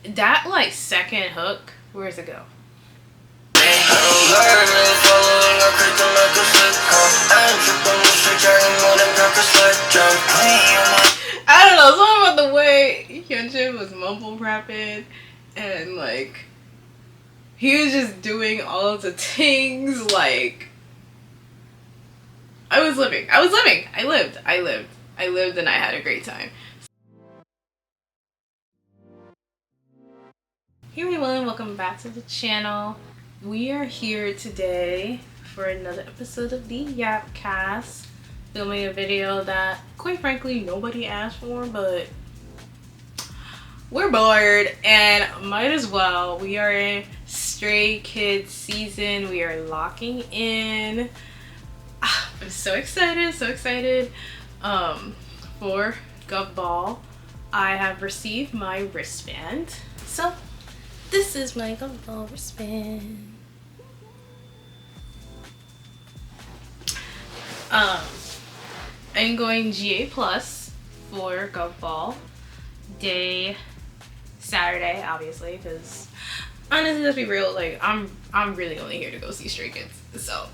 that like second hook, where does it go? I don't know, something about the way Hyunjin was mumble rapping and like he was just doing all of the things. Like I was living. I lived and I had a great time. Hey everyone, welcome back to the channel. We are here today for another episode of the Yapcast, filming a video that quite frankly nobody asked for, but we're bored and might as well. We are in Stray Kids season. We are locking in. I'm so excited for Gov Ball. I have received my wristband. So this is my Gov Ball wristband. I'm going GA plus for Gov Ball day Saturday, obviously, because honestly, let's be real, like I'm really only here to go see Stray Kids. So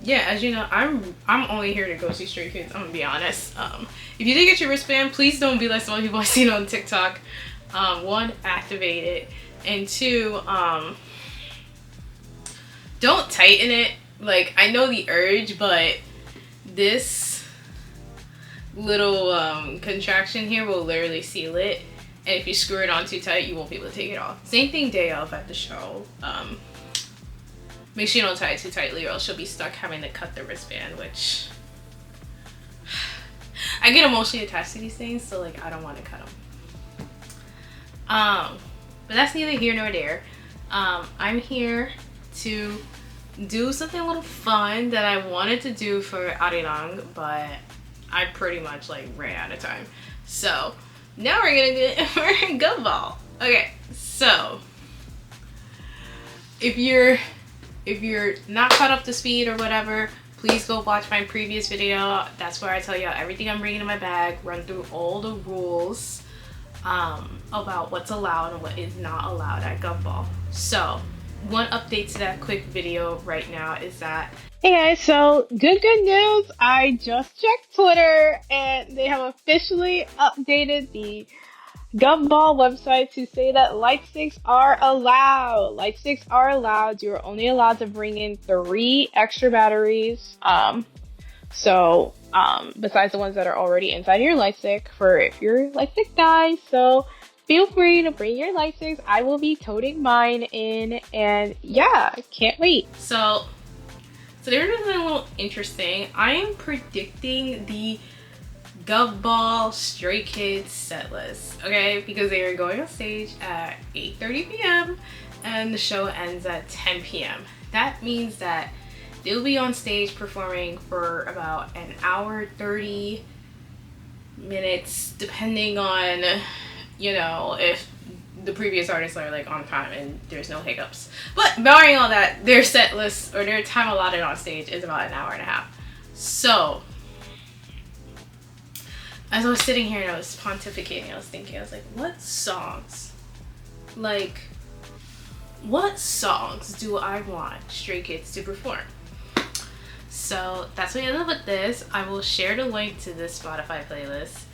yeah, as you know, I'm only here to go see Stray Kids. I'm gonna be honest. If you did get your wristband, please don't be like some people I've seen on TikTok. One, activate it, and two, don't tighten it. Like, I know the urge, but this little contraction here will literally seal it, and if you screw it on too tight, you won't be able to take it off. Same thing day of at the show. Make sure you don't tie it too tightly or else you'll be stuck having to cut the wristband, which I get emotionally attached to these things, so like I don't want to cut them. But that's neither here nor there. I'm here to do something a little fun that I wanted to do for Arirang, but I pretty much like ran out of time. So now we're gonna do it for Gov Ball. Okay, so if you're not caught up to speed or whatever, please go watch my previous video. That's where I tell you everything I'm bringing in my bag, run through all the rules about what's allowed and what is not allowed at Gov Ball. So one update to that quick video right now is that, hey guys, so good news. I just checked Twitter and they have officially updated the Gov Ball website to say that light sticks are allowed. Light sticks are allowed. You're only allowed to bring in 3 extra batteries. Besides the ones that are already inside your light stick for if your light stick dies. So feel free to bring your light sticks. I will be toting mine in, and yeah, can't wait. So there's something a little interesting. I am predicting the Gov Ball Stray Kids set list, okay? Because they are going on stage at 8:30 p.m. and the show ends at 10 p.m. That means that they'll be on stage performing for about an hour, 30 minutes, depending on, you know, if the previous artists are like on time and there's no hiccups. But barring all that, their set list or their time allotted on stage is about an hour and a half. So as I was sitting here and I was pontificating, I was thinking, I was like, what songs do I want Stray Kids to perform? So that's what I ended up with this. I will share the link to this Spotify playlist.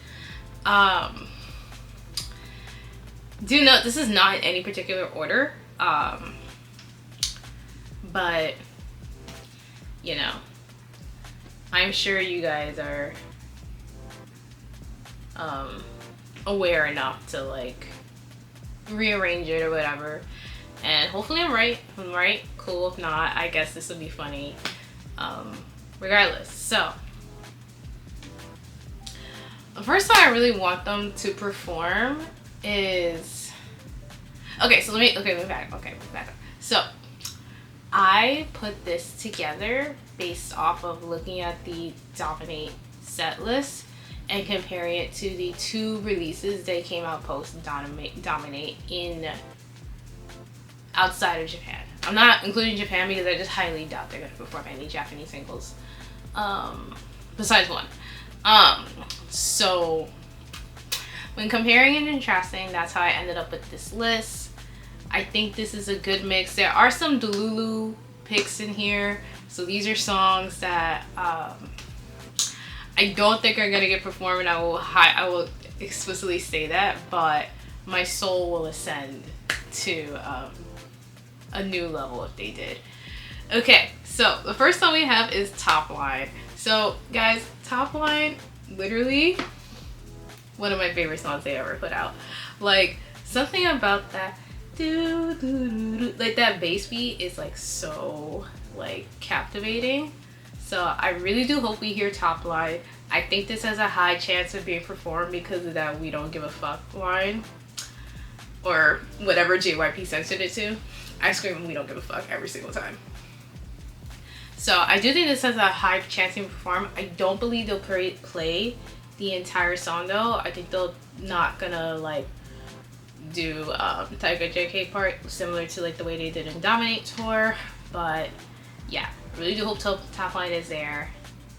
Do note this is not in any particular order, but you know, I'm sure you guys are aware enough to like rearrange it or whatever, and hopefully I'm right. If I'm right, cool. If not, I guess this will be funny regardless. So the first song I really want them to perform is, okay, let me back up. So I put this together based off of looking at the Dominate set list and comparing it to the 2 releases they came out post Dominate in outside of Japan. I'm not including Japan because I just highly doubt they're going to perform any Japanese singles besides one. So when comparing and contrasting, that's how I ended up with this list. I think this is a good mix. There are some Delulu picks in here. So these are songs that I don't think are gonna get performed, and I will explicitly say that, but my soul will ascend to a new level if they did. Okay, so the first song we have is Top Line. So guys, Top Line, literally one of my favorite songs they ever put out. Like, something about that like that bass beat is like so like captivating. So I really do hope we hear Top Line. I think this has a high chance of being performed because of that "we don't give a fuck" line, or whatever JYP censored it to. I scream "we don't give a fuck" every single time. So I do think this has a high chance to perform. I don't believe they'll play the entire song though. I think they're not gonna like do Tiger JK part similar to like the way they did in Dominate Tour. But yeah, really do hope Top Line is there.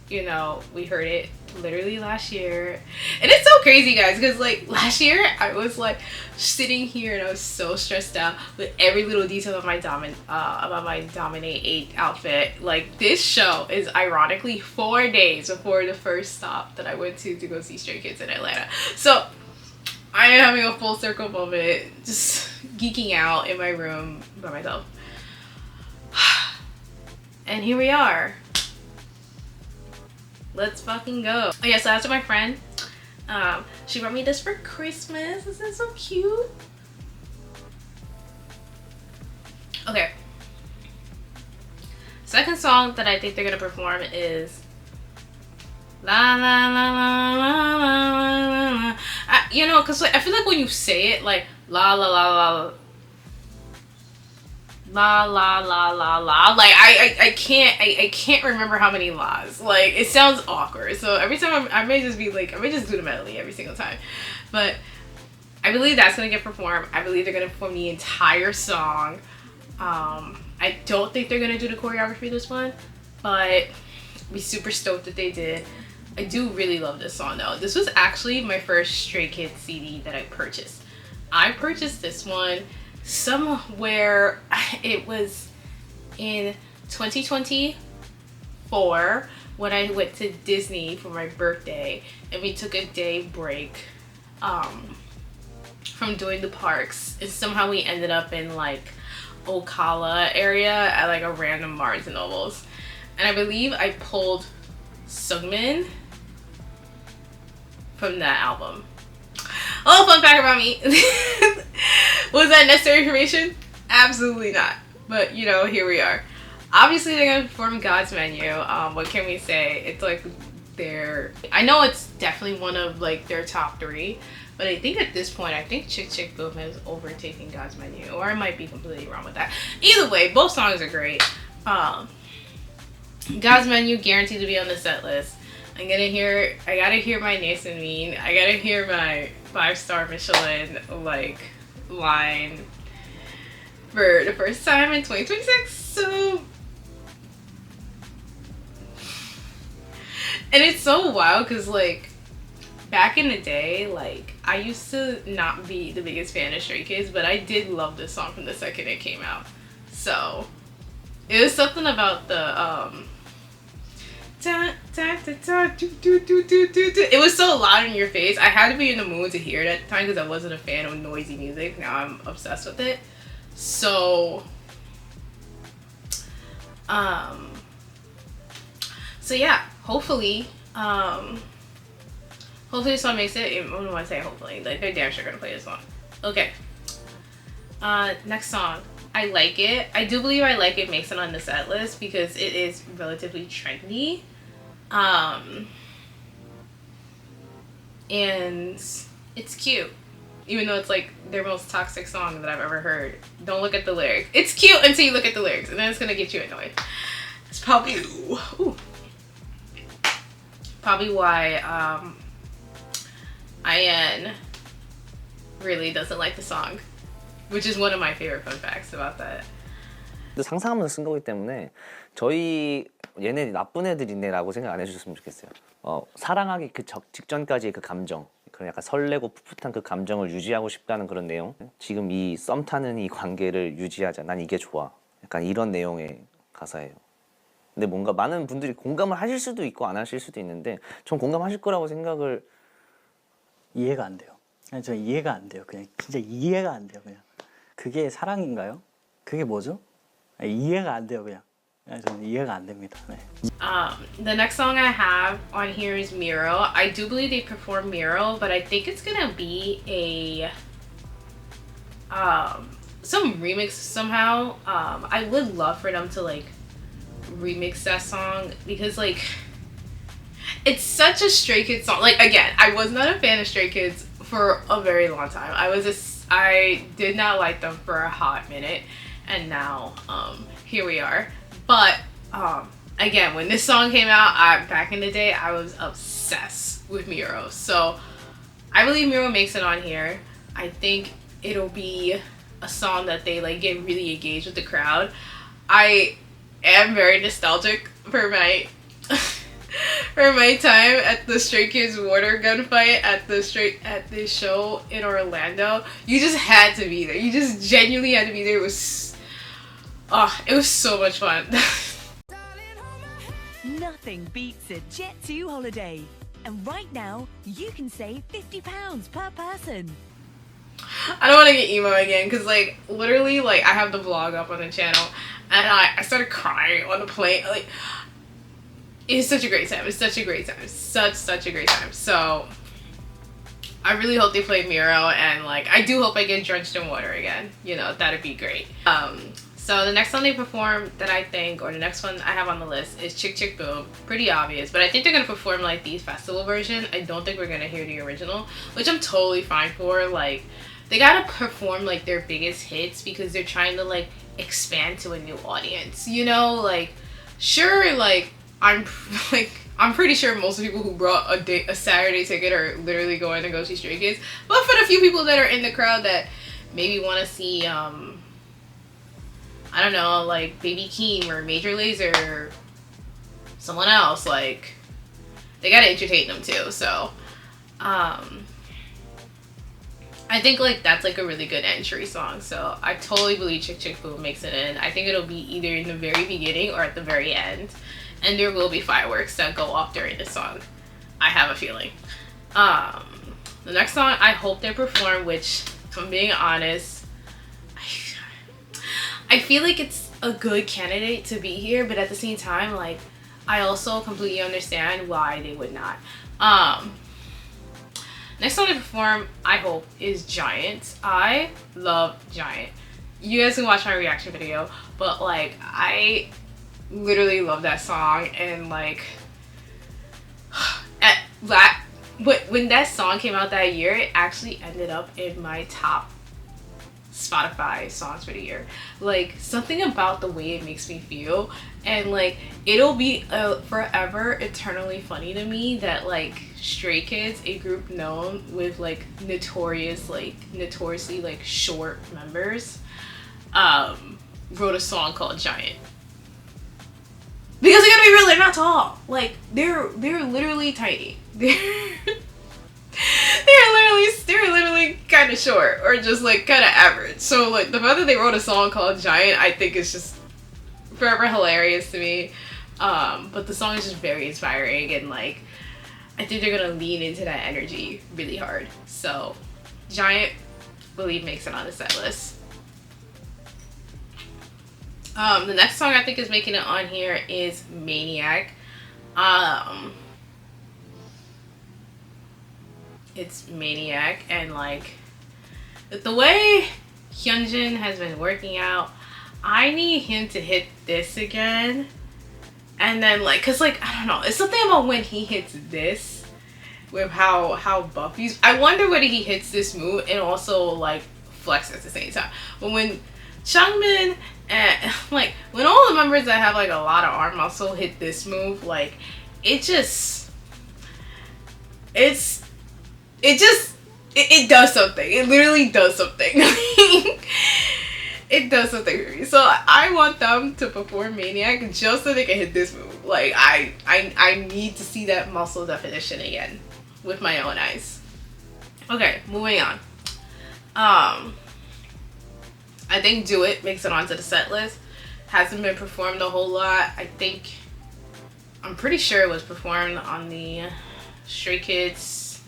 You know, we heard it literally last year, and it's so crazy, guys, because like last year I was like sitting here and I was so stressed out with every little detail of my about my Dominate 8 outfit. Like, this show is ironically 4 days before the first stop that I went to go see Stray Kids in Atlanta. So I am having a full circle moment, just geeking out in my room by myself. And here we are. Let's fucking go. Oh yeah, so that's my friend. She brought me this for Christmas. This is so cute. Okay. Second song that I think they're gonna perform is La La La La La La La La. You know, cause like, I feel like when you say it like la la la la la la la la la, like I can't remember how many la's. Like, it sounds awkward. So every time I may just be like, I may just do the medley every single time. But I believe that's gonna get performed. I believe they're gonna perform the entire song. I don't think they're gonna do the choreography this one, but I'd be super stoked that they did. I do really love this song though. This was actually my first Stray Kids CD that I purchased. I purchased this one somewhere, it was in 2024 when I went to Disney for my birthday, and we took a day break from doing the parks, and somehow we ended up in like Ocala area at like a random Barnes and Nobles, and I believe I pulled Sungmin from that album. Oh, fun fact about me. Was that necessary information? Absolutely not. But, you know, here we are. Obviously, they're going to perform God's Menu. What can we say? It's like I know it's definitely one of like their top 3. But I think at this point, I think Chick Chick Boom has overtaken God's Menu. Or I might be completely wrong with that. Either way, both songs are great. God's Menu guaranteed to be on the set list. I gotta hear my Nice and Mean. I gotta hear my 5-star Michelin like line for the first time in 2026. So, and it's so wild because like back in the day, like I used to not be the biggest fan of Stray Kids, but I did love this song from the second it came out. So it was something about the it was so loud in your face. I had to be in the mood to hear it at the time because I wasn't a fan of noisy music. Now I'm obsessed with it. So so yeah, hopefully this song makes it. I don't want to say hopefully, like they're damn sure gonna play this song. Okay, next song, I Like It. I do believe I Like It makes it on the set list because it is relatively trendy. And it's cute, even though it's like their most toxic song that I've ever heard. Don't look at the lyrics. It's cute until you look at the lyrics, and then it's gonna get you annoyed. It's probably why IN really doesn't like the song, which is one of my favorite fun facts about that. 상상하면서 쓴 거기 때문에 저희 얘네 나쁜 애들이네 라고 생각 안 해주셨으면 좋겠어요. 사랑하기 그 직전까지의 그 감정, 그런 약간 설레고 풋풋한 그 감정을 유지하고 싶다는 그런 내용. 지금 이 썸 타는 이 관계를 유지하자. 난 이게 좋아. 약간 이런 내용의 가사예요. 근데 뭔가 많은 분들이 공감을 하실 수도 있고 안 하실 수도 있는데 전 공감하실 거라고 생각을. 이해가 안 돼요. 아니, 저 이해가 안 돼요. 그냥 진짜 이해가 안 돼요. 그냥 그게 사랑인가요? 그게 뭐죠? 아니, 이해가 안 돼요. 그냥 저는 이해가 안 됩니다. 네. The next song I have on here is Miro. I do believe they perform Miro, but I think it's gonna be a some remix somehow. I would love for them to like remix that song because like it's such a Stray Kids song. Like again, I was not a fan of Stray Kids for a very long time. I did not like them for a hot minute, and now here we are. But again, when this song came out, back in the day, I was obsessed with Miro. So I believe Miro makes it on here. I think it'll be a song that they like get really engaged with the crowd. I am very nostalgic for my for my time at the Stray Kids water gun fight at the show in Orlando. You just had to be there. You just genuinely had to be there. It was so much fun. Nothing beats a Jet2 holiday. And right now, you can save £50 per person. I don't want to get emo again because like literally like I have the vlog up on the channel and I started crying on the plane. Like it's such a great time. It's such a great time. Such a great time. So I really hope they play Miro, and like I do hope I get drenched in water again. You know, that'd be great. So the next song they perform that I think, or the next one I have on the list, is Chick Chick Boom. Pretty obvious, but I think they're gonna perform like the festival version. I don't think we're gonna hear the original, which I'm totally fine for. Like they gotta perform like their biggest hits because they're trying to like expand to a new audience. You know, like sure, like I'm pretty sure most of the people who brought a Saturday ticket are literally going to go see Stray Kids. But for the few people that are in the crowd that maybe want to see I don't know, like Baby Keem or Major Lazer or someone else, like they gotta entertain them too. So I think like that's like a really good entry song. So I totally believe Chick Chick Boom makes it in. I think it'll be either in the very beginning or at the very end. And there will be fireworks that go off during this song. I have a feeling. The next song I hope they perform, which if I'm being honest, I feel like it's a good candidate to be here, but at the same time, like, I also completely understand why they would not. Next song to perform, I hope, is Giant. I love Giant. You guys can watch my reaction video, but like, I literally love that song, and like, when that song came out that year, it actually ended up in my top Spotify songs for the year. Like something about the way it makes me feel, and like it'll be forever eternally funny to me that like Stray Kids, a group known with like notoriously like short members, wrote a song called Giant. Because they're gonna be real, they're not tall. Like they're literally tiny. They're literally kind of short, or just like kind of average. So like the fact that they wrote a song called Giant, I think is just forever hilarious to me. But the song is just very inspiring, and like I think they're gonna lean into that energy really hard. So Giant, believe, makes it on the set list. The next song I think is making it on here is Maniac. It's Maniac, and like the way Hyunjin has been working out, I need him to hit this again. And then like, cause like, I don't know, it's something about when he hits this with how buff he's. I wonder whether he hits this move and also like flex at the same time. But when Changmin and like when all the members that have like a lot of arm muscle hit this move, like it does something. It literally does something. It does something for me. So I want them to perform Maniac just so they can hit this move. Like I need to see that muscle definition again with my own eyes. Okay, moving on. I think Do It makes it onto the set list. Hasn't been performed a whole lot. I'm pretty sure it was performed on the Stray Kids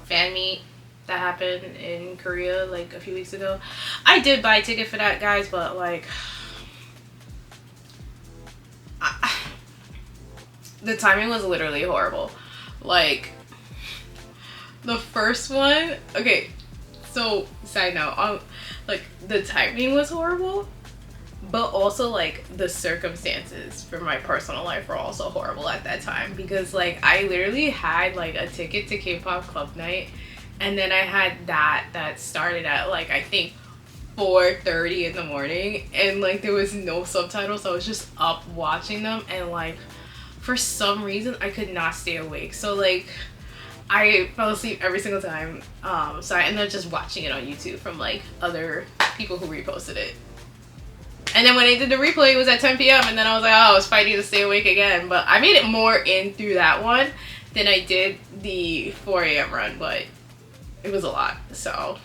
fan meet that happened in Korea like a few weeks ago. I did buy a ticket for that, guys, but like the timing was literally horrible. Like the first one, okay, so side note, like the timing was horrible, but also like the circumstances for my personal life were also horrible at that time, because like I literally had like a ticket to K-pop club night, and then I had that started at like I think 4:30 in the morning, and like there was no subtitles, so I was just up watching them, and like for some reason I could not stay awake, so like I fell asleep every single time. So I ended up just watching it on YouTube from like other people who reposted it. And then when I did the replay, it was at 10 p.m. and then I was like, oh, I was fighting to stay awake again. But I made it more in through that one than I did the 4 a.m. run, but it was a lot. So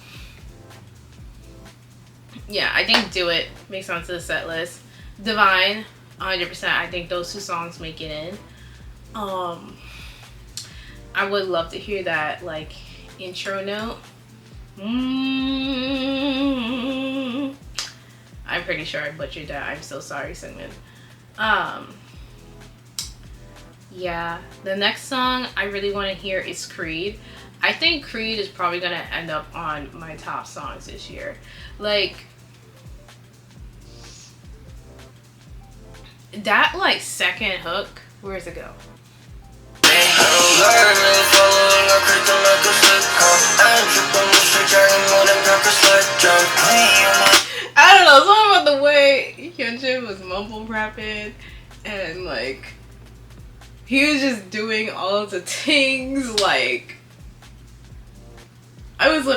yeah, I think Do It makes it onto the set list. Divine, 100%. I think those two songs make it in. I would love to hear that like intro note. I'm pretty sure I butchered that. I'm so sorry, Sungmin. Yeah, the next song I really want to hear is Creed. I think Creed is probably gonna end up on my top songs this year. Like that like second hook, where does it go? I don't know, something about the way Hyunjin was mumble rapping, and like he was just doing all of the things. Like I lived,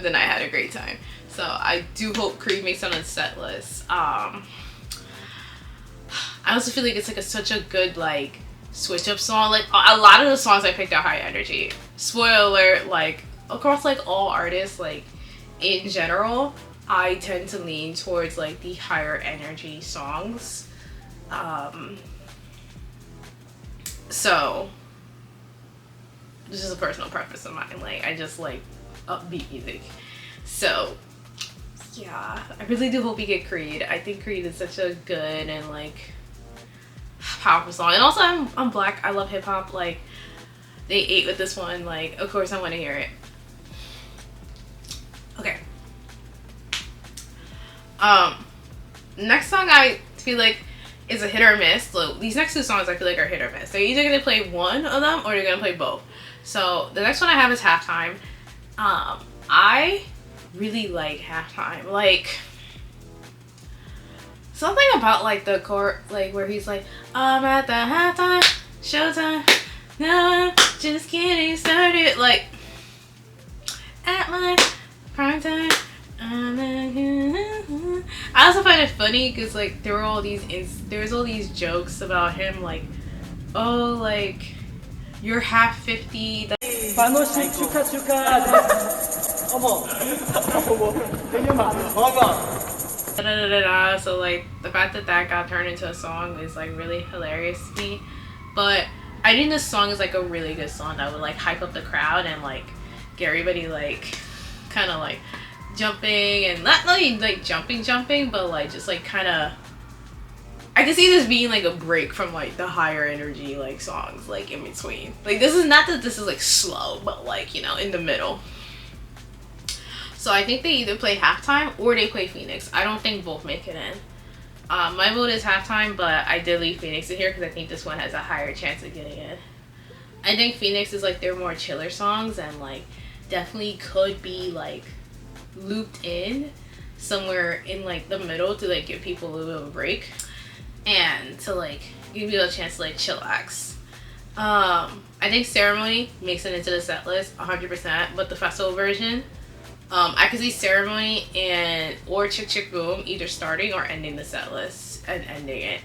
and I had a great time. So I do hope Creed makes it on the set list. I also feel like it's like such a good like switch up song. Like a lot of the songs I picked are high energy. Spoiler alert, like across like all artists, like in general, I tend to lean towards like the higher energy songs. So this is a personal preference of mine. Like I just like upbeat music. So yeah, I really do hope we get Creed. I think Creed is such a good and like powerful song. And also I'm black. I love hip hop. Like they ate with this one. Like of course I want to hear it. Okay. Next song I feel like is a hit or miss. So these next two songs I feel like are hit or miss. They're either gonna play one of them or they're gonna play both. So the next one I have is Halftime. I really like Halftime. Like something about like the chord, like where he's like, I'm at the halftime, showtime, now I'm just getting started. Like at my prime time. I also find it funny because like there were all these there's all these jokes about him like, oh like you're half 50. 만호씩 축하. 어머. So like the fact that got turned into a song is like really hilarious to me. But I think this song is like a really good song that would like hype up the crowd and like get everybody like kind of like jumping, and not only like jumping, but like just like kind of, I can see this being like a break from like the higher energy like songs like in between. Like this is not that this is like slow, but like, you know, in the middle. So I think they either play Halftime or they play Phoenix. I don't think both make it in. My vote is Halftime, but I did leave Phoenix in here because I think this one has a higher chance of getting in. I think Phoenix is like their more chiller songs and like definitely could be like looped in somewhere in like the middle to like give people a little bit of a break and to like give you a chance to like chillax. I think Ceremony makes it into the set list 100%, but the festival version, I could see Ceremony and or Chick Chick Boom either starting or ending the set list and ending it.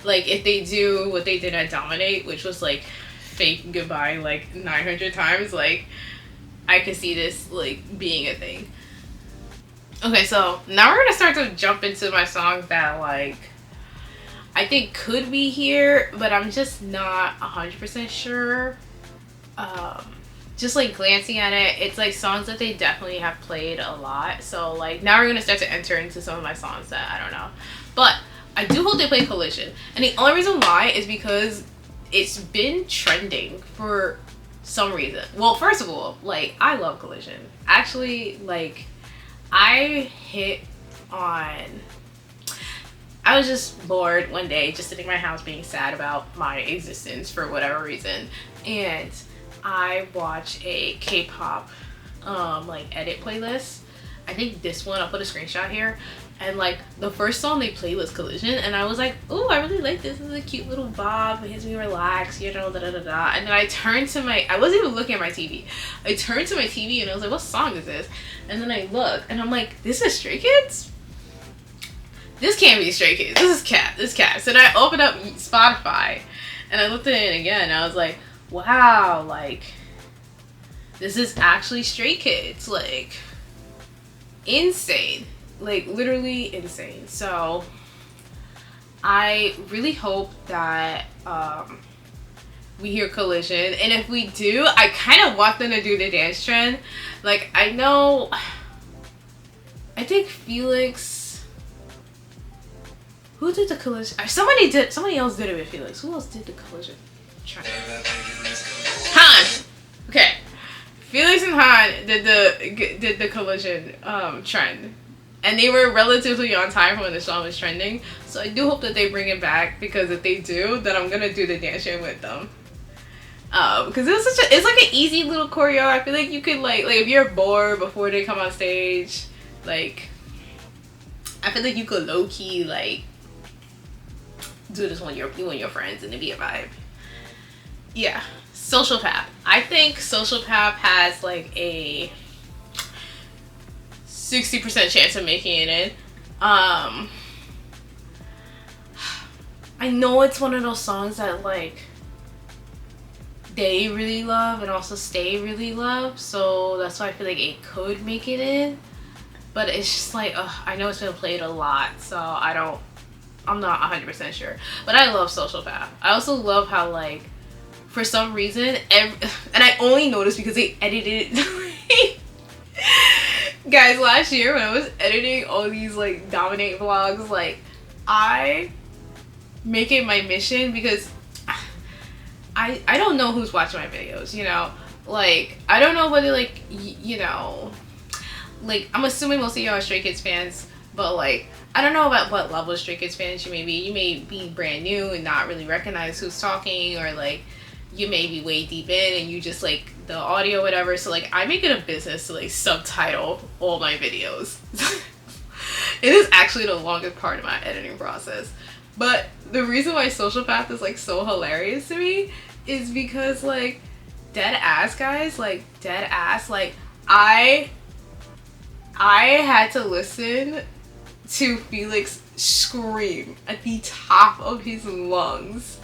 Like if they do what they did at Dominate, which was like fake goodbye like 900 times, like I could see this like being a thing. Okay, so now we're gonna start to jump into my songs that like I think could be here, but I'm just not 100% sure. Just like glancing at it, it's like songs that they definitely have played a lot. So like now we're gonna start to enter into some of my songs that I don't know, but I do hope they play Collision, and the only reason why is because it's been trending for some reason. Well, first of all, like I love Collision. Actually, like I was just bored one day, just sitting in my house being sad about my existence for whatever reason, and I watched a K-pop like edit playlist. I think this one, I'll put a screenshot here, and like the first song they played was Collision, and I was like, oh, I really like this. This is a cute little bop, it makes me relax, you know, da da da da. And then I turned to I wasn't even looking at my TV. I turned to my TV and I was like, what song is this? And then I look and I'm like, this is Stray Kids? This can't be Stray Kids. This is Cat. So then I opened up Spotify and I looked at it again and I was like, wow, like this is actually Stray Kids. Like insane. Like literally insane. So I really hope that we hear Collision, and if we do, I kind of want them to do the dance trend. Like I think Felix, who did the Collision? Somebody else did it with Felix. Who else did the Collision trend? Han. Okay, Felix and Han did the Collision trend. And they were relatively on time when the song was trending. So I do hope that they bring it back, because if they do, then I'm gonna do the dance trend with them. Because it's like an easy little choreo. I feel like you could like if you're bored before they come on stage, like I feel like you could low key like do this when you and your friends, and it'd be a vibe. Yeah, Social Path. I think Social Path has like a 60% chance of making it in. I know it's one of those songs that like they really love and also Stay really love, so that's why I feel like it could make it in. But it's just like I know it's been played a lot, so I'm not 100% sure. But I love Social Path. I also love how like for some reason and I only noticed because they edited it. Guys, last year when I was editing all these like Dominate vlogs, like I make it my mission, because I don't know who's watching my videos, you know, like I don't know whether like you know, like I'm assuming most of y'all are Stray Kids fans, but like I don't know about what level of Stray Kids fans you may be. You may be brand new and not really recognize who's talking, or like you may be way deep in and you just like the audio, whatever. So like I make it a business to like subtitle all my videos. It is actually the longest part of my editing process. But the reason why Social Path is like so hilarious to me is because like dead ass, guys, like dead ass, like I had to listen to Felix scream at the top of his lungs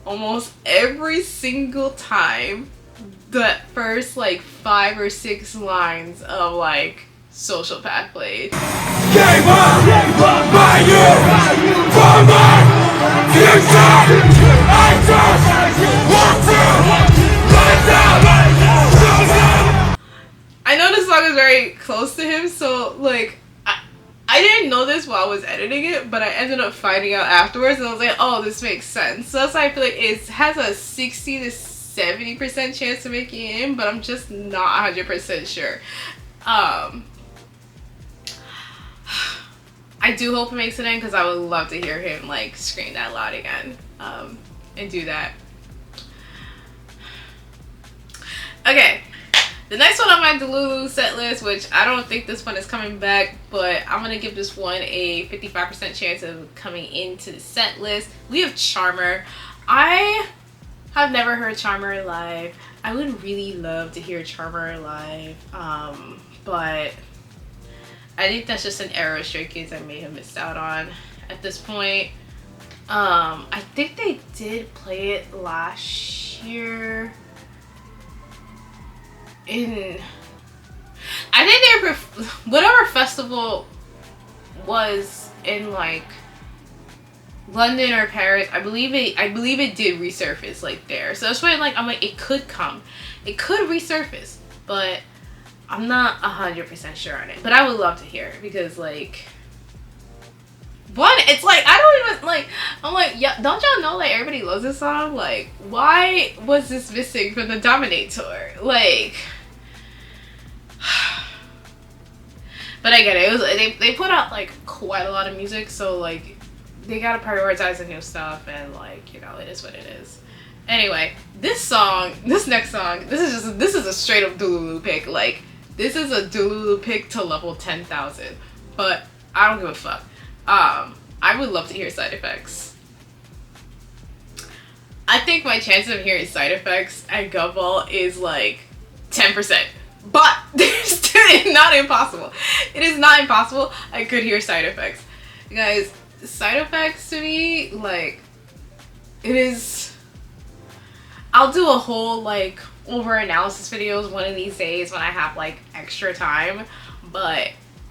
almost every single time the first like 5 or 6 lines of like Social Path played. Gave up by you for my future. I just want to right now. I know this song is very close to him, so like I didn't know this while I was editing it, but I ended up finding out afterwards, and I was like, oh, this makes sense. So that's why I feel like it has a 60 to 70% chance to make it in, but I'm just not 100% sure. I do hope it makes it in, because I would love to hear him like scream that loud again and do that. Okay. The next one on my Delulu set list, which I don't think this one is coming back, but I'm going to give this one a 55% chance of coming into the set list. We have Charmer. I have never heard Charmer live. I would really love to hear Charmer live, but I think that's just an era of Stray Kids I may have missed out on at this point. I think they did play it last year in, I think they were, whatever festival was in like London or Paris, I believe it did resurface like there. So that's why like I'm like it could come. It could resurface, but I'm not 100% sure on it. But I would love to hear it because like one, it's like I don't even like, I'm like, yeah, don't y'all know like everybody loves this song? Like why was this missing from the Dominate tour? Like but I get it. It was they put out like quite a lot of music, so like they gotta prioritize the new stuff, and like, you know, it is what it is. Anyway, this next song, this is a straight up Dululu pick. Like, this is a Dululu pick to level 10,000. But I don't give a fuck. I would love to hear Side Effects. I think my chances of hearing Side Effects at Gov Ball is like 10%. But it's not impossible. It is not impossible. I could hear Side Effects. You guys, Side Effects to me, like, it is, I'll do a whole like over analysis videos one of these days when I have like extra time, but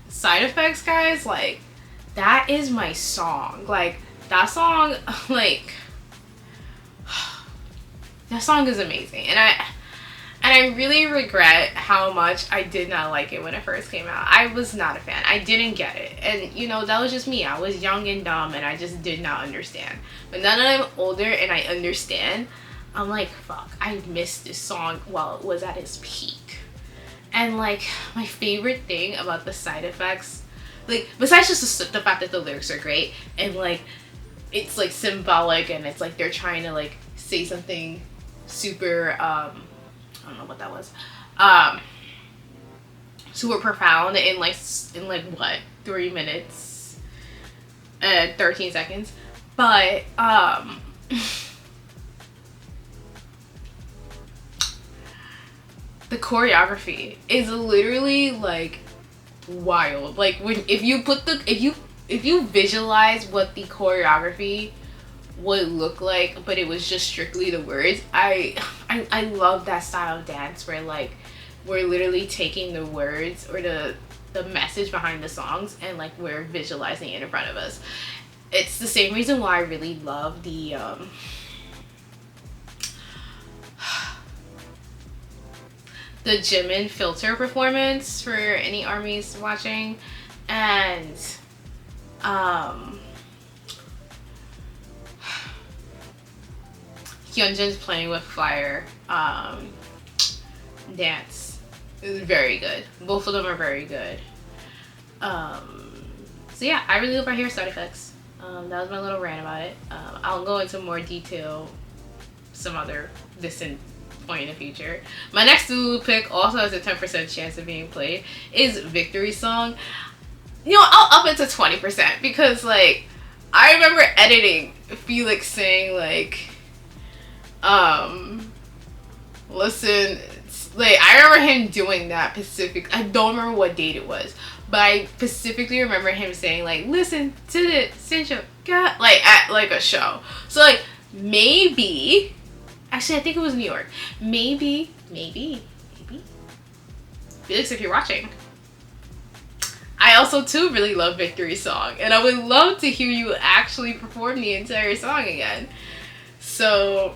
Side Effects, guys, like that is my song. Like that song, like that song is amazing, and I really regret how much I did not like it when it first came out. I was not a fan. I didn't get it. And, you know, that was just me. I was young and dumb, and I just did not understand. But now that I'm older and I understand, I'm like, fuck, I missed this song while it was at its peak. And, like, my favorite thing about the Side Effects, like, besides just the fact that the lyrics are great, and, like, it's, like, symbolic, and it's, like, they're trying to, like, say something super, I don't know what that was, super profound in like what, 3 minutes and 13 seconds, but the choreography is literally like wild. Like if you visualize what the choreography would look like, but it was just strictly the words. I love that style of dance where like we're literally taking the words or the message behind the songs and like we're visualizing it in front of us. It's the same reason why I really love the Jimin filter performance for any armies watching, and Hyunjin's playing with fire dance is very good. Both of them are very good. So yeah, I really hope I hear Side Effects. That was my little rant about it. I'll go into more detail some other distant point in the future. My next Lulu pick also has a 10% chance of being played is Victory Song. You know, I'll up it to 20% because like I remember editing Felix saying like listen, like I remember him doing that Pacific. I don't remember what date it was, but I specifically remember him saying like, listen to the Cincho, like at like a show. So like maybe, actually I think it was New York. Maybe Felix, if you're watching, I also too really love Victory Song, and I would love to hear you actually perform the entire song again. So,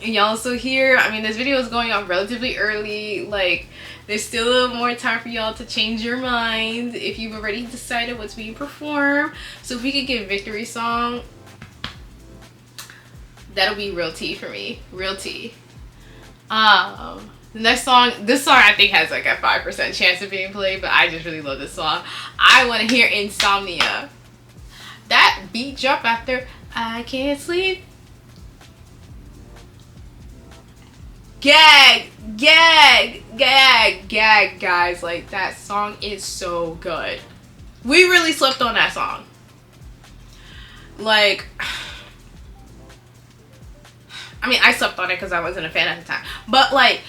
and y'all also here, I mean, this video is going on relatively early, like there's still a little more time for y'all to change your mind if you've already decided what's being performed. So if we could get Victory Song, that'll be real tea for me, real tea. The next song, this song I think has like a 5% chance of being played, but I just really love this song. I want to hear Insomnia. That beat drop after I can't sleep. Gag, guys. Like, that song is so good. We really slept on that song. Like, I mean, I slept on it because I wasn't a fan at the time. But, like,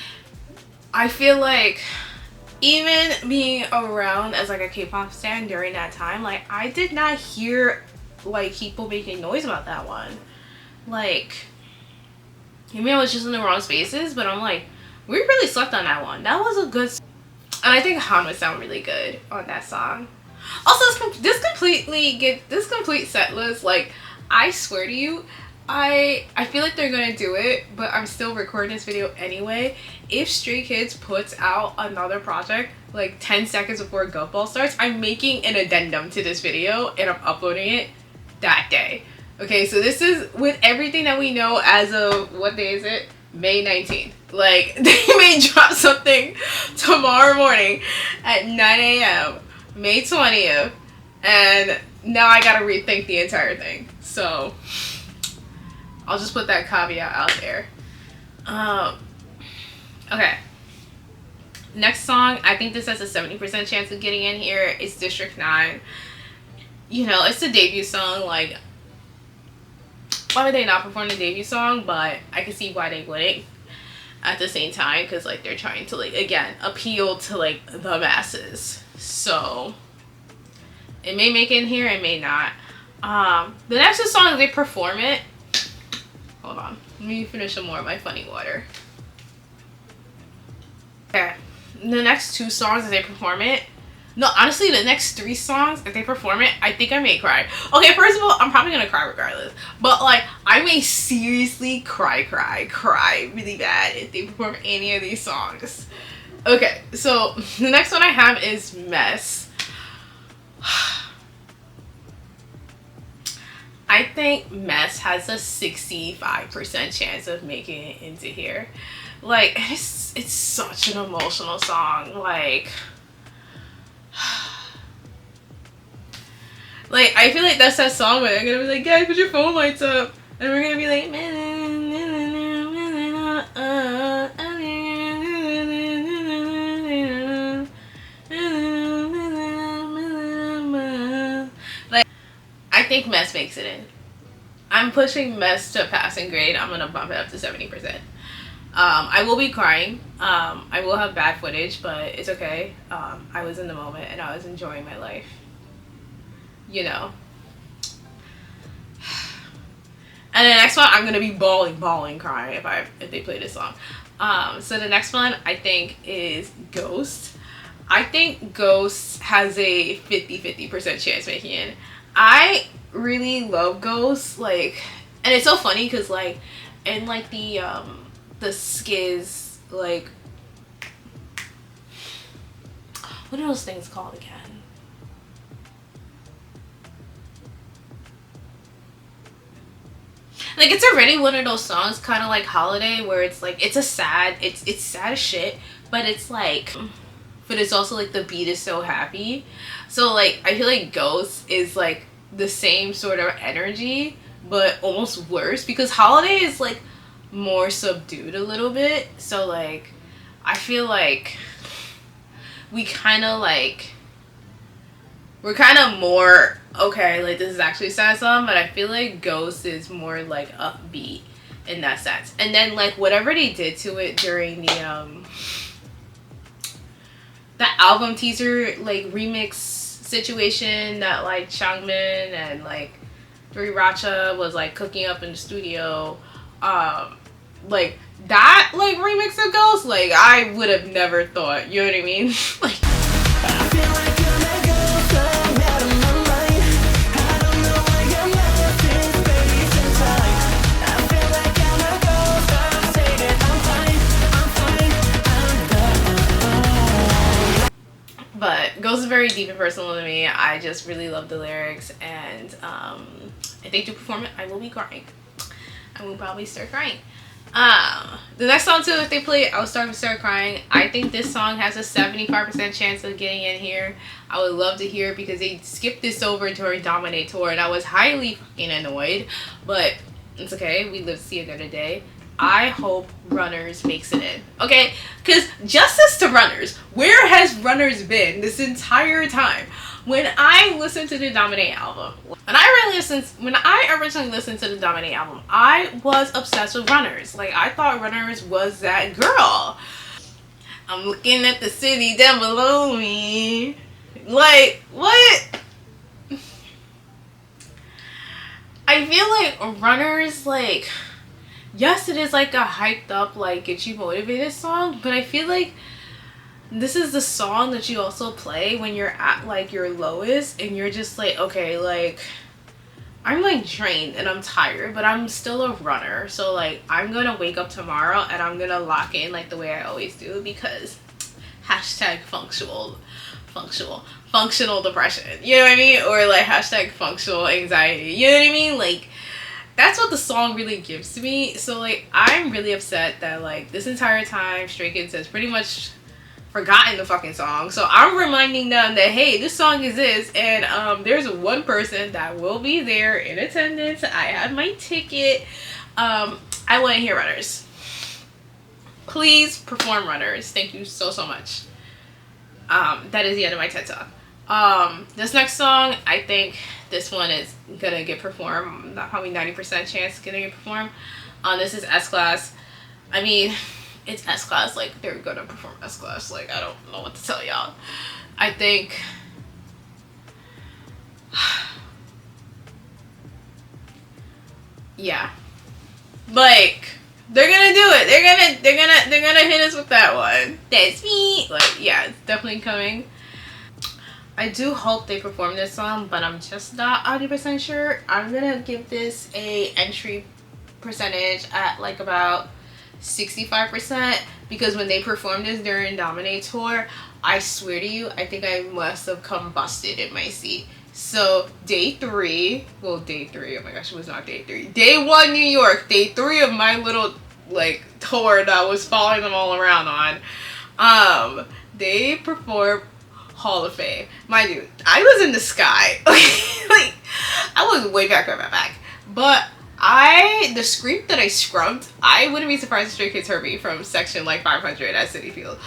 I feel like even being around as, like, a K-pop stan during that time, like, I did not hear like people making noise about that one. Like, maybe I was just in the wrong spaces, but I'm like, we really slept on that one. That was a good song. And I think Han would sound really good on that song. Also, this complete set list, like, I swear to you, I feel like they're gonna do it, but I'm still recording this video anyway. If Stray Kids puts out another project like 10 seconds before Gov Ball starts, I'm making an addendum to this video and I'm uploading it that day. Okay, so this is with everything that we know as of, what day is it? May 19th. Like, they may drop something tomorrow morning at 9 a.m. May 20th, and now I gotta rethink the entire thing. So I'll just put that caveat out there. Okay. Next song, I think this has a 70% chance of getting in here. It's District 9. You know, it's the debut song. Like, why would they not perform the debut song? But I can see why they wouldn't at the same time, because like they're trying to, like, again, appeal to like the masses. So it may make it in here, it may not. The next two songs, they perform it. Hold on, let me finish some more of my funny water. Okay, the next two songs, they perform it. No, honestly, the next three songs, if they perform it, I think I may cry. Okay, first of all, I'm probably gonna cry regardless. But, like, I may seriously cry really bad if they perform any of these songs. Okay, so the next one I have is Mess. I think Mess has a 65% chance of making it into here. Like, it's such an emotional song. Like, I feel like that's that song where they're gonna be like, guys, put your phone lights up, and we're gonna be like, I think Mess makes it in. I'm pushing Mess to passing grade. I'm gonna bump it up to 70%. I will be crying. I will have bad footage, but it's okay. I was in the moment and I was enjoying my life. You know. And the next one, I'm gonna be bawling, crying if they play this song. So the next one I think is Ghost. I think Ghost has a 50% chance making it. I really love Ghost, like, and it's so funny because like in like the skiz, like, what are those things called again? Like, it's already one of those songs, kind of like Holiday, where it's like, it's sad as shit, but it's like, but it's also like the beat is so happy. So like, I feel like Ghost is like the same sort of energy, but almost worse, because Holiday is like more subdued a little bit. So like, I feel like we're kind of more, okay, like, this is actually a sad song, but I feel like Ghost is more like upbeat in that sense. And then like whatever they did to it during the album teaser like remix situation that like Changmin and like Racha was like cooking up in the studio, like that like remix of Ghost, like I would have never thought, you know what I mean? Like, I feel like you're my ghost, I'm out of my mind. I don't know why your love is space and time. I feel like I'm a ghost, I say that I'm fine. But Ghost is very deep and personal to me. I just really love the lyrics, and if they do perform it, I will be crying. I will probably start crying. The next song too, if they play it, I'll start crying. I think this song has a 75% chance of getting in here. I would love to hear it because they skipped this over during Dominate Tour, and I was highly fucking annoyed, but it's okay. We live to see another day. I hope Runners makes it in. Okay? Because justice to Runners. Where has Runners been this entire time? When I listened to the Dominate album, when I originally listened to the Dominate album, I was obsessed with Runners. Like, I thought Runners was that girl. I'm looking at the city down below me. Like, what? I feel like runners, like, yes, it is like a hyped up, like, get you motivated song, but I feel like this is the song that you also play when you're at like your lowest and you're just like, okay, like, I'm like drained and I'm tired, but I'm still a runner. So like, I'm gonna wake up tomorrow and I'm gonna lock in like the way I always do, because hashtag functional depression, you know what I mean? Or like hashtag functional anxiety, you know what I mean? Like, that's what the song really gives to me. So like, I'm really upset that like this entire time Stray Kids has pretty much forgotten the fucking song. So I'm reminding them that, hey, this song exists, and there's one person that will be there in attendance. I have my ticket. I want to hear runners. Please perform runners. Thank you so much. That is the end of my TED Talk. This next song, I think this one is gonna get performed. Probably 90% chance gonna get performed. This is S-Class. I mean, it's S-Class, like, they're gonna perform S-Class, like, I don't know what to tell y'all. I think yeah, like, they're gonna do it. They're gonna hit us with that one. That's me. Like, yeah, it's definitely coming. I do hope they perform this song, but I'm just not 100% sure. I'm gonna give this a entry percentage at like about 65%, because when they performed this during Dominate Tour, I swear to you, I think I must have combusted in my seat. So day 3, oh my gosh, it was not day 3. Day 1 New York, day 3 of my little like tour that I was following them all around on. They performed Hall of Fame. Mind you, I was in the sky. Like, I was way back on my back. But the script that I scrubbed, I wouldn't be surprised if Stray Kids heard me from section like 500 at Citi Field.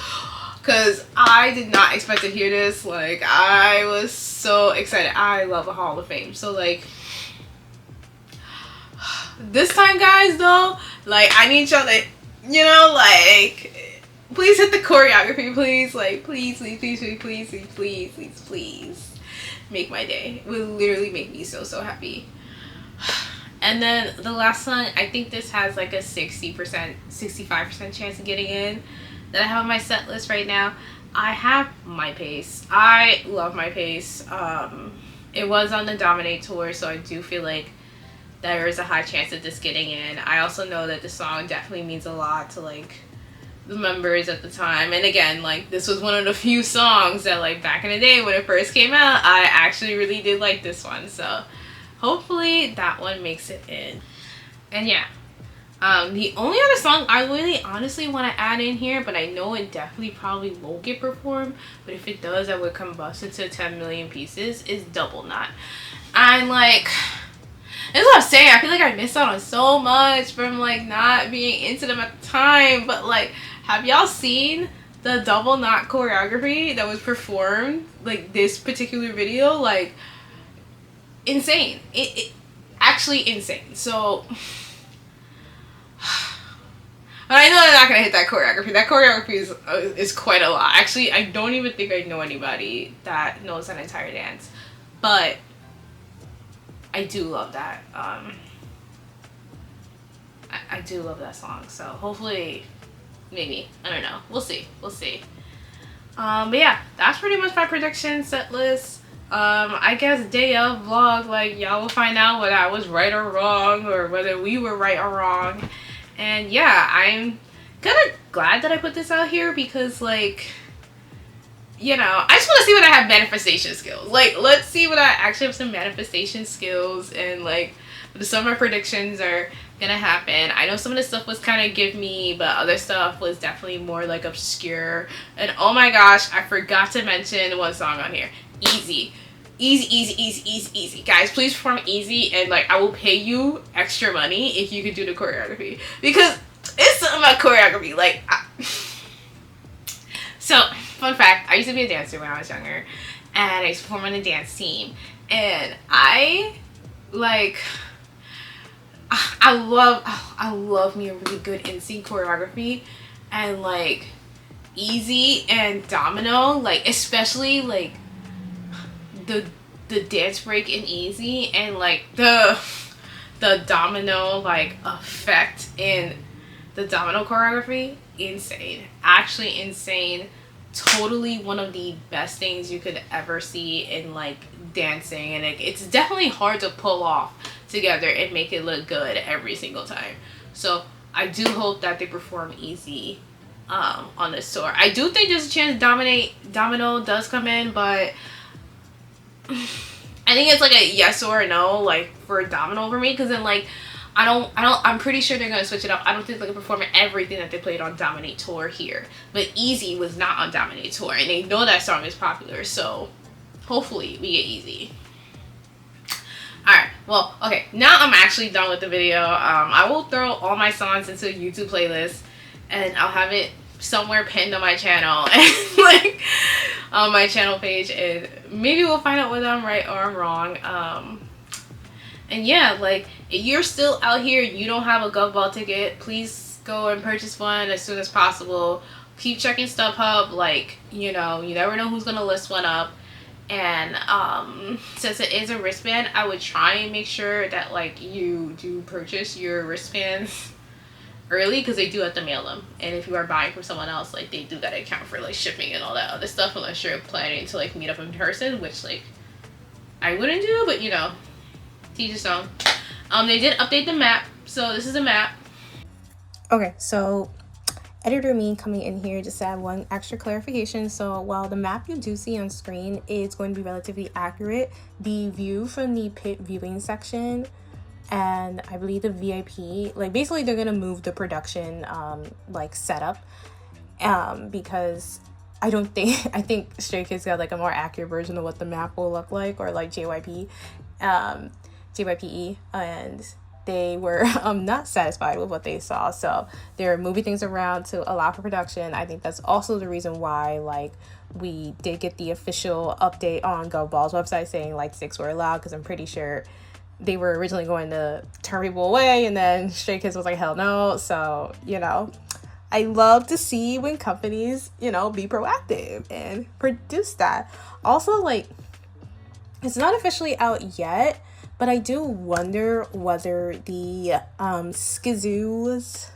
Because I did not expect to hear this. Like, I was so excited. I love a Hall of Fame. So like, this time, guys, though, like, I need y'all to, you know, like, please hit the choreography, please. Like, please make my day. It would literally make me so happy. And then the last song, I think this has like a 65% chance of getting in, that I have on my set list right now. I have My Pace. I love My Pace. It was on the Dominate Tour, so I do feel like there is a high chance of this getting in. I also know that the song definitely means a lot to like the members at the time. And again, like, this was one of the few songs that like back in the day when it first came out, I actually really did like this one. So hopefully that one makes it in. And yeah, the only other song I really honestly want to add in here, but I know it definitely probably won't get performed, but if it does, I would combust into 10 million pieces, is Double Knot. And like, that's what I'm saying, I feel like I missed out on so much from like not being into them at the time. But like, have y'all seen the Double Knot choreography that was performed, like this particular video? Like, insane. It actually insane. So, but I know they're not gonna hit that choreography. That choreography is quite a lot. Actually, I don't even think I know anybody that knows that entire dance, but I do love that. I do love that song. So hopefully, maybe, I don't know. We'll see. But yeah, that's pretty much my prediction set list. I guess day of vlog, like, y'all will find out whether I was right or wrong, or whether we were right or wrong. And yeah, I'm kind of glad that I put this out here, because like, you know, I just want to see what I have manifestation skills. Like, let's see what I actually have some manifestation skills, and like, some of my predictions are gonna happen. I know some of this stuff was kind of give me, but other stuff was definitely more like obscure. And oh my gosh, I forgot to mention one song on here. Easy. Guys, please perform Easy, and like, I will pay you extra money if you could do the choreography, because it's something about choreography. Like, so fun fact, I used to be a dancer when I was younger, and I used to perform on a dance team, and I love me a really good in-sync choreography. And like, Easy and Domino, like, especially like the dance break in Easy, and like the the domino like effect in the domino choreography, insane. Actually insane. Totally one of the best things you could ever see in like dancing, and it's definitely hard to pull off together and make it look good every single time. So I do hope that they perform easy on this tour. I do think there's a chance domino does come in, but I think it's like a yes or a no, like for domino for me, because then like I'm pretty sure they're gonna switch it up. I don't think they're gonna perform everything that they played on Dominate Tour here, but Easy was not on Dominate Tour, and they know that song is popular, so hopefully we get Easy. Alright, well, okay, now I'm actually done with the video. I will throw all my songs into a YouTube playlist, and I'll have it somewhere pinned on my channel and like on my channel page, and maybe we'll find out whether I'm right or I'm wrong. And yeah, like, if you're still out here, you don't have a Gov Ball ticket, please go and purchase one as soon as possible. Keep checking StubHub, like, you know, you never know who's gonna list one up. And since it is a wristband, I would try and make sure that like you do purchase your wristbands early, because they do have to mail them, and if you are buying from someone else, like they do gotta account for like shipping and all that other stuff, unless you're planning to like meet up in person, which like I wouldn't do, but you know, teach his own. They did update the map, so this is a map. Okay, so editor me coming in here just to add one extra clarification. So while the map you do see on screen is going to be relatively accurate, the view from the pit viewing section and I believe the VIP, like basically they're gonna move the production like setup because I think Stray Kids got like a more accurate version of what the map will look like, or like JYPE, and they were not satisfied with what they saw, so they're moving things around to allow for production. I think that's also the reason why like we did get the official update on Gov Ball's website saying like 6 were allowed, because I'm pretty sure they were originally going to turn people away, and then Stray Kids was like, hell no. So, you know, I love to see when companies, you know, be proactive and produce that. Also, like, it's not officially out yet, but I do wonder whether the Skazoo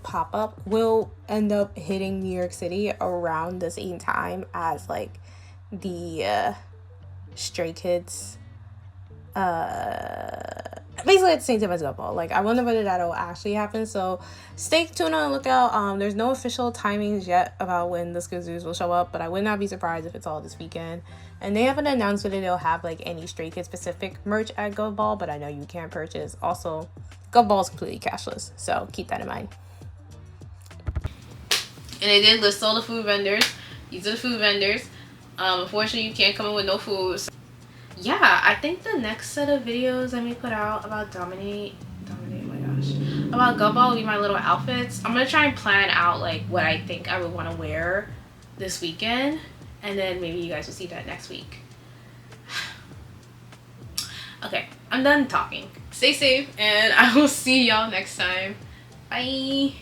pop-up will end up hitting New York City around the same time as like the Stray Kids basically at the same time as Gov Ball. Like, I wonder whether that'll actually happen, so stay tuned on the lookout. There's no official timings yet about when the Skazoos will show up, but I would not be surprised if it's all this weekend. And they haven't announced whether they'll have like any Stray Kids specific merch at Gov Ball, but I know you can purchase. Also, Gov Ball is completely cashless, so keep that in mind. And they did list all the food vendors. These are the food vendors. Unfortunately, you can't come in with no food. So yeah, I think the next set of videos I may put out about Dominate, oh my gosh, about Gov Ball will be my little outfits. I'm gonna try and plan out like what I think I would want to wear this weekend, and then maybe you guys will see that next week. Okay, I'm done talking. Stay safe, and I will see y'all next time. Bye.